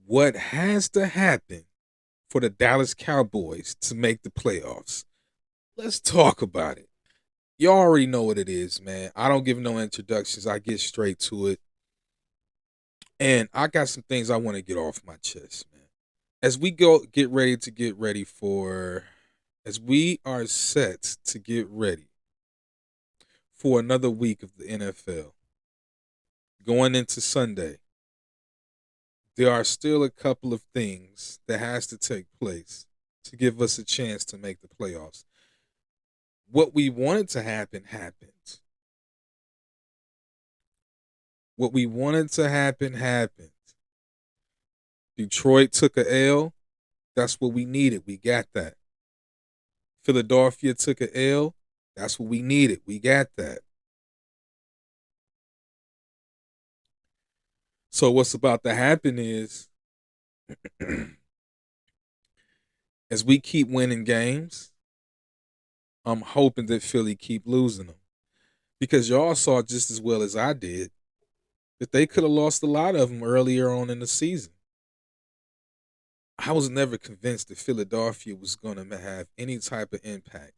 What has to happen for the Dallas Cowboys to make the playoffs? Let's talk about it. You already know what it is, man. I don't give no introductions. I get straight to it. And I got some things I want to get off my chest, man. As we go get ready for as we are set to get ready for another week of the NFL. Going into Sunday, there are still a couple of things that has to take place to give us a chance to make the playoffs. What we wanted to happen happened. What we wanted to happen happened. Detroit took a L. That's what we needed. We got that. Philadelphia took a L. That's what we needed. We got that. So what's about to happen is as we keep winning games, I'm hoping that Philly keep losing them. Because y'all saw just as well as I did that they could have lost a lot of them earlier on in the season. I was never convinced that Philadelphia was going to have any type of impact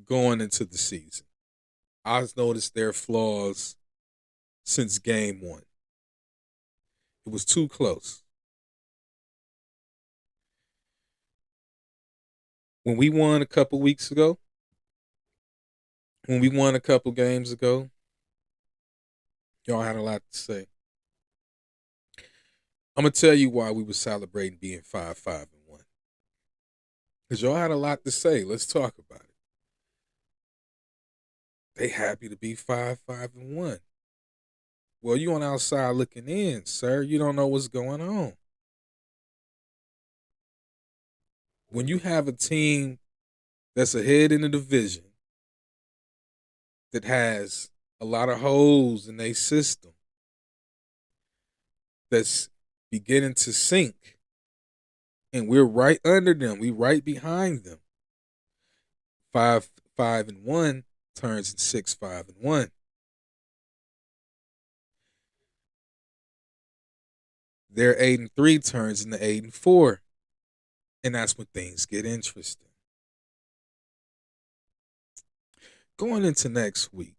going into the season. I've noticed their flaws since game one. It was too close. When we won a couple weeks ago, when we won a couple games ago, y'all had a lot to say. I'm gonna tell you why we were celebrating being 5-5-1. Because y'all had a lot to say. Let's talk about it. They happy to be 5-5-1. Well, you on outside looking in, sir. You don't know what's going on. When you have a team that's ahead in the division that has a lot of holes in their system that's beginning to sink, and we're right under them, we right behind them. 5-5-1 turns in 6-5-1. Their 8-3 turns into 8-4. And that's when things get interesting. Going into next week,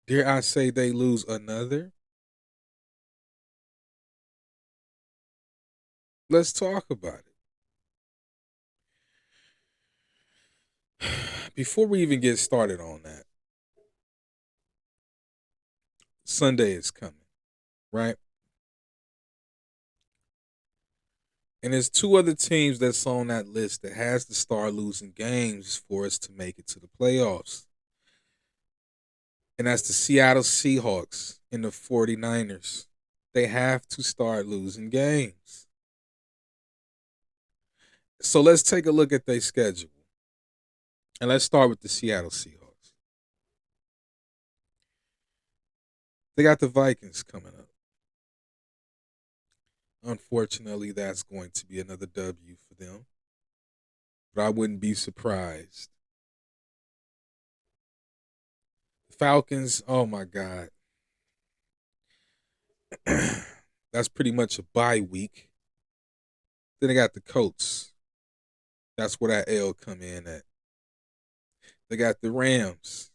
dare I say they lose another? Let's talk about it. Before we even get started on that, Sunday is coming, right? And there's two other teams that's on that list that has to start losing games for us to make it to the playoffs. And that's the Seattle Seahawks and the 49ers. They have to start losing games. So let's take a look at their schedule. And let's start with the Seattle Seahawks. They got the Vikings coming up. Unfortunately, that's going to be another W for them. But I wouldn't be surprised. Falcons, oh my God. That's pretty much a bye week. Then they got the Colts. That's where that L come in at. They got the Rams.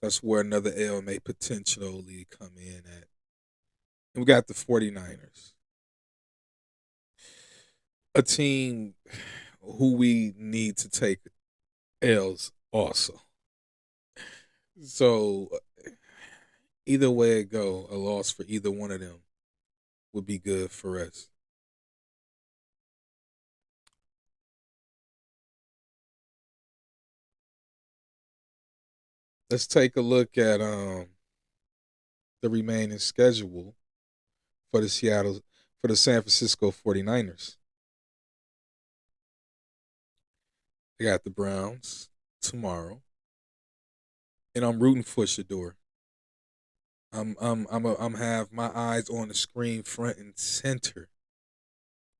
That's where another L may potentially come in at. And we got the 49ers. A team who we need to take L's also. So either way it go, a loss for either one of them would be good for us. Let's take a look at the remaining schedule for the San Francisco 49ers. They got the Browns tomorrow. And I'm rooting for Shador. I'm have my eyes on the screen front and center.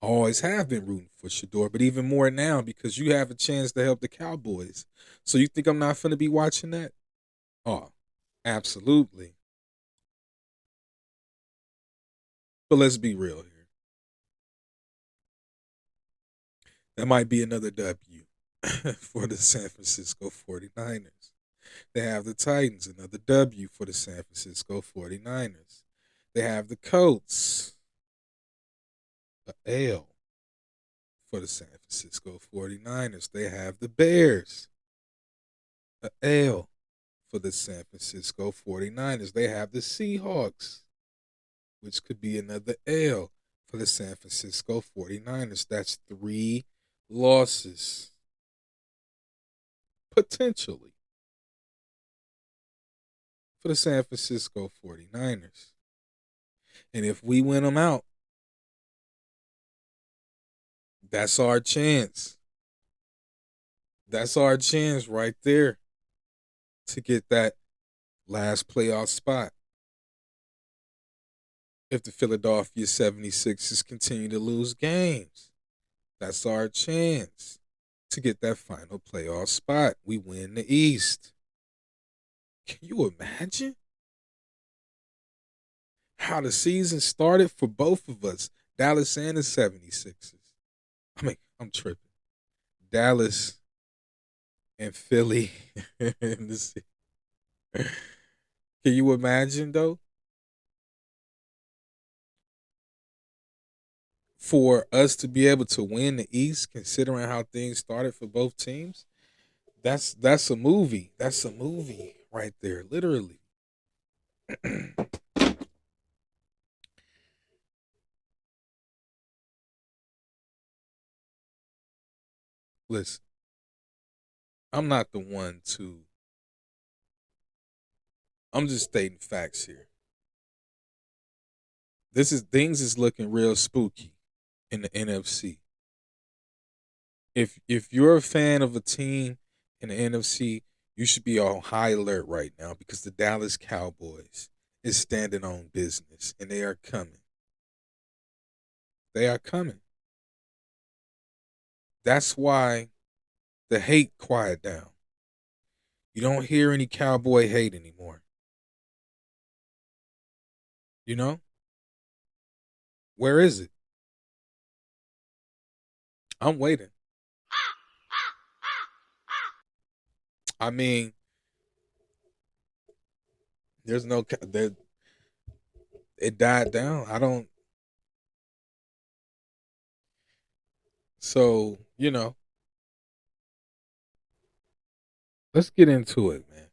I always have been rooting for Shador, but even more now because you have a chance to help the Cowboys. So you think I'm not gonna be watching that? Oh, absolutely. But let's be real here. That might be another W for the San Francisco 49ers. They have the Titans, another W for the San Francisco 49ers. They have the Colts, a L for the San Francisco 49ers. They have the Bears, a L for the San Francisco 49ers. They have the Seahawks, which could be another L for the San Francisco 49ers. That's 3 losses, potentially, for the San Francisco 49ers. And if we win them out, that's our chance. That's our chance right there to get that last playoff spot. If the Philadelphia 76ers continue to lose games, that's our chance to get that final playoff spot. We win the East. Can you imagine how the season started for both of us, Dallas and the 76ers? I mean, I'm tripping. Dallas and Philly. Can you imagine, though? For us to be able to win the East, considering how things started for both teams, that's a movie. That's a movie right there, literally. Listen, I'm not the one to. I'm just stating facts here. This is things is looking real spooky in the NFC. If you're a fan of a team in the NFC, you should be on high alert right now because the Dallas Cowboys is standing on business and they are coming. They are coming. That's why the hate quiet down. You don't hear any cowboy hate anymore. You know? Where is it? I'm waiting. I mean, there's no there. It died down. I don't. So let's get into it, man.